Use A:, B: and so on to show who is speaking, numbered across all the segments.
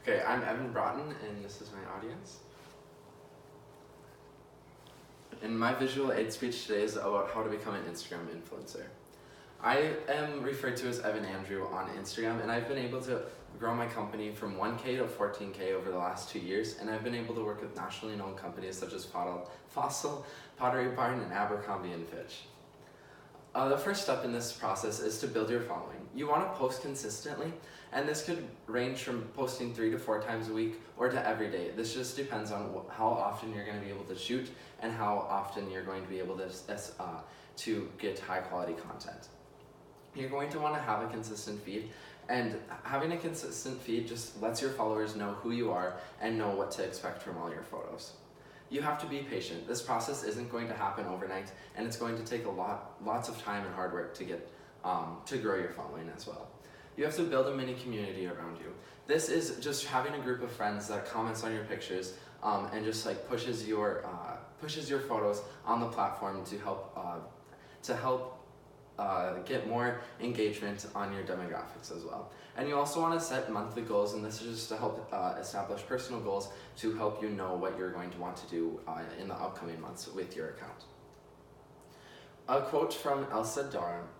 A: Okay, I'm Evan Broughton, and this is my audience. And my visual aid speech today is about how to become an Instagram influencer. I am referred to as Evan Andrew on Instagram, and I've been able to grow my company from 1K to 14K over the last 2 years, and I've been able to work with nationally known companies such as Fossil, Pottery Barn, and Abercrombie & Fitch. The first step in this process is to build your following. You want to post consistently, and this could range from posting 3 to 4 times a week or to every day. This just depends on how often you're going to be able to shoot and how often you're going to be able to get high quality content. You're going to want to have a consistent feed, and having a consistent feed just lets your followers know who you are and know what to expect from all your photos. You have to be patient. This process isn't going to happen overnight, and it's going to take lots of time and hard work to get to grow your following as well. You have to build a mini community around you. This is just having a group of friends that comments on your pictures and just like pushes your photos on the platform to help get more engagement on your demographics as well. And you also want to set monthly goals, and this is just to help establish personal goals to help you know what you're going to want to do in the upcoming months with your account. A quote from Elsa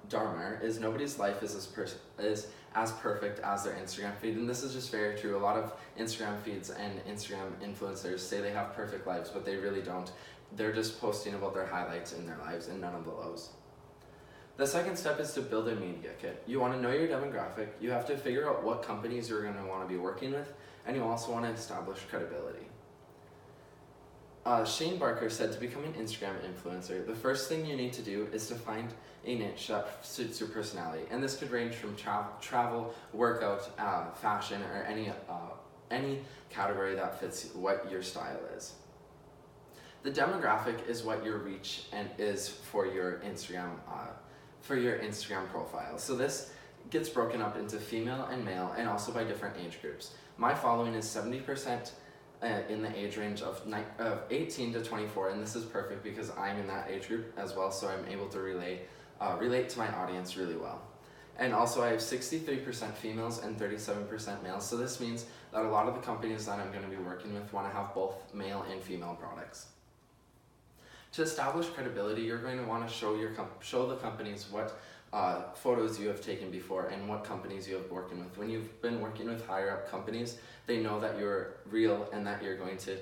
A: Darmer is, "Nobody's life is as perfect as their Instagram feed," and this is just very true. A lot of Instagram feeds and Instagram influencers say they have perfect lives, but they really don't. They're just posting about their highlights in their lives and none of the lows. The second step is to build a media kit. You want to know your demographic, you have to figure out what companies you're going to want to be working with, and you also want to establish credibility. Shane Barker said to become an Instagram influencer, the first thing you need to do is to find a niche that suits your personality. And this could range from travel, workout, fashion, or any category that fits what your style is. The demographic is what your reach and is for your Instagram profile. So this gets broken up into female and male, and also by different age groups. My following is 70% in the age range of 18 to 24, and this is perfect because I'm in that age group as well, so I'm able to relate to my audience really well. And also I have 63% females and 37% males, so this means that a lot of the companies that I'm going to be working with want to have both male and female products. To establish credibility, you're going to want to show the companies what photos you have taken before and what companies you have been working with. When you've been working with higher up companies, they know that you're real and that you're going to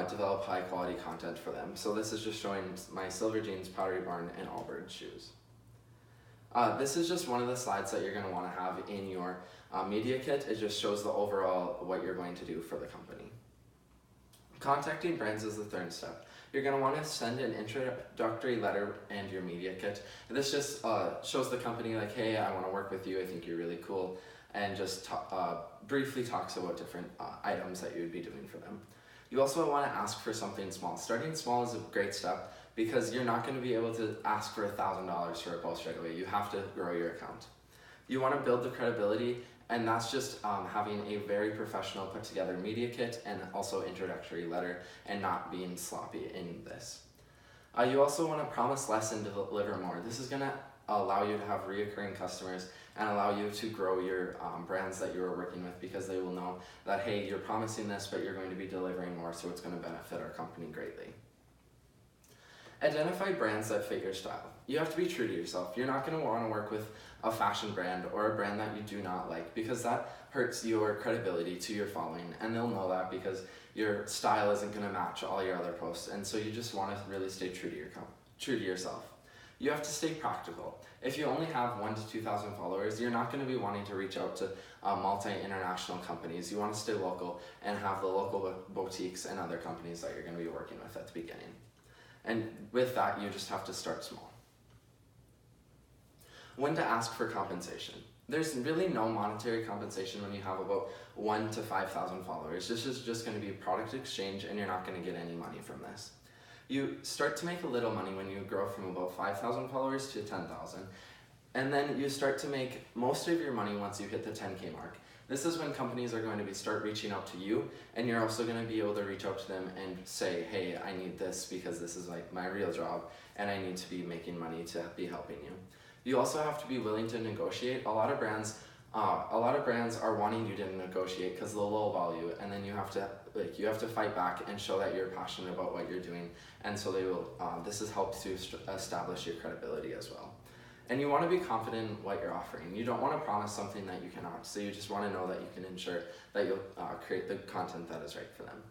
A: develop high quality content for them. So this is just showing my Silver Jeans, Pottery Barn, and Allbirds shoes. This is just one of the slides that you're going to want to have in your media kit. It just shows the overall what you're going to do for the company. Contacting brands is the third step. You're going to want to send an introductory letter and your media kit. This just shows the company like, hey, I want to work with you, I think you're really cool, and just briefly talks about different items that you would be doing for them. You also want to ask for something small. Starting small is a great step because you're not going to be able to ask for $1,000 for a post right away. You have to grow your account. You want to build the credibility, and that's just having a very professional put together media kit and also introductory letter and not being sloppy in this. You also want to promise less and deliver more. This is going to allow you to have reoccurring customers and allow you to grow your brands that you are working with, because they will know that, hey, you're promising this, but you're going to be delivering more, so it's going to benefit our company greatly. Identify brands that fit your style. You have to be true to yourself. You're not going to want to work with a fashion brand or a brand that you do not like, because that hurts your credibility to your following, and they'll know that because your style isn't going to match all your other posts, and so you just want to really stay true to yourself. You have to stay practical. If you only have 1,000 to 2,000 followers, you're not going to be wanting to reach out to multi-international companies. You want to stay local and have the local boutiques and other companies that you're going to be working with at the beginning. And with that, you just have to start small. When to ask for compensation. There's really no monetary compensation when you have about 1,000 to 5,000 followers. This is just going to be product exchange, and you're not going to get any money from this. You start to make a little money when you grow from about 5,000 followers to 10,000. And then you start to make most of your money once you hit the 10K mark. This is when companies are going to start reaching out to you, and you're also going to be able to reach out to them and say, hey, I need this because this is like my real job, and I need to be making money to be helping you. You also have to be willing to negotiate. A lot of brands A lot of brands are wanting you to negotiate because they'll lowball you, and then you have to fight back and show that you're passionate about what you're doing, and so they will. This has helped to establish your credibility as well. And you want to be confident in what you're offering. You don't want to promise something that you cannot, so you just want to know that you can ensure that you'll create the content that is right for them.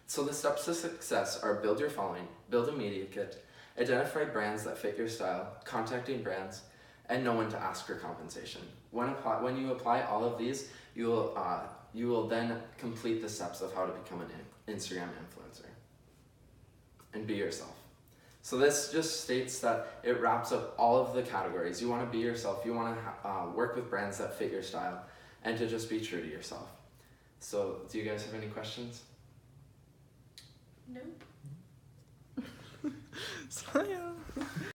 A: So the steps to success are build your following, build a media kit, identify brands that fit your style, contacting brands, and know when to ask for compensation. When you apply all of these, you will then complete the steps of how to become an Instagram influencer and be yourself. So this just states that it wraps up all of the categories. You want to be yourself, you want to work with brands that fit your style, and to just be true to yourself. So do you guys have any questions?
B: Nope.
C: Smile.